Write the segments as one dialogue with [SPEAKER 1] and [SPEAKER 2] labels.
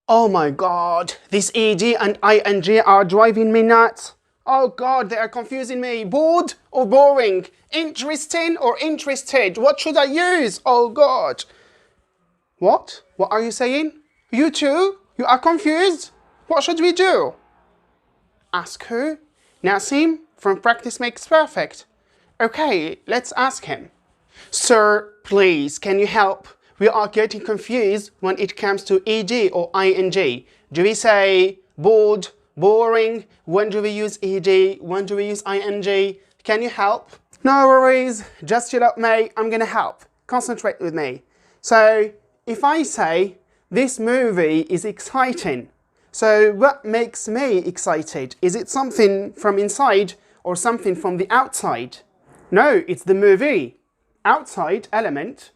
[SPEAKER 1] Oh my god, this ed and ing are driving me nuts. Oh god, they are confusing me. Bored or boring? Interesting or interested? What should I use? Oh god. What? What are you saying? You too? You are confused? What should we do? Ask who? Nassim from Practice Makes Perfect. Okay, let's ask him. Sir, please, can you help? We are getting confused when it comes to ed or ing. Do we say bored, boring? When do we use ed? When do we use ing? Can you help? No worries, just chill out, mate. I'm gonna help. Concentrate with me. So, if I say, this movie is exciting, so what makes me excited? Is it something from inside or something from the outside? No, it's the movie. Outside element.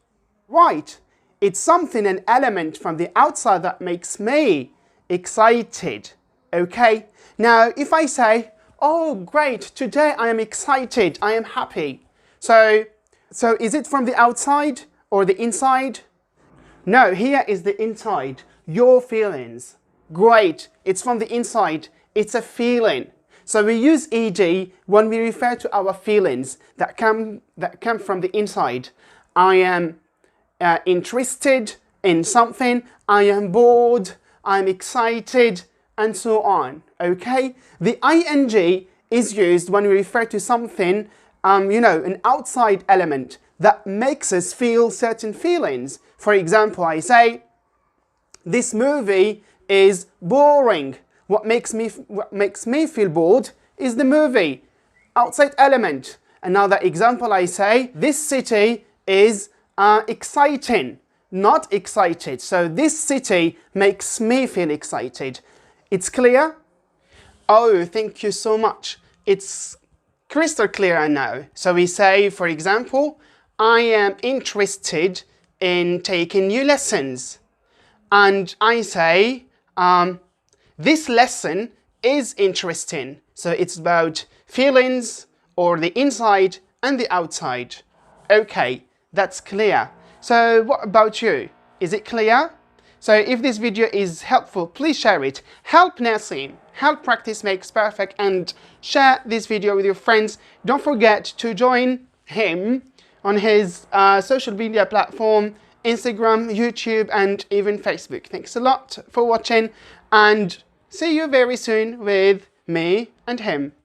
[SPEAKER 1] Right. It's something, an element from the outside that makes me excited. Okay? Now, if I say, oh, great, today I am excited, I am happy. So is it from the outside or the inside? No, here is the inside, your feelings. Great, it's from the inside, it's a feeling. So we use ed when we refer to our feelings that come from the inside. I am interested in something, I am bored, I'm excited, and so on. Okay? The ing is used when we refer to something, an outside element that makes us feel certain feelings. For example, I say, this movie is boring. What makes me feel bored is the movie. Outside element. Another example, I say, this city is exciting, not excited. So this city makes me feel excited. It's clear? Oh, thank you so much. It's crystal clear now. So we say, for example, I am interested in taking new lessons. And I say, this lesson is interesting. So it's about feelings or the inside and the outside. Okay, that's clear. So what about you? Is it clear? So if this video is helpful, please share it. Help Nassim, help Practice Makes Perfect, and share this video with your friends. Don't forget to join him on his social media platform, Instagram, YouTube, and even Facebook. Thanks a lot for watching, and see you very soon with me and him.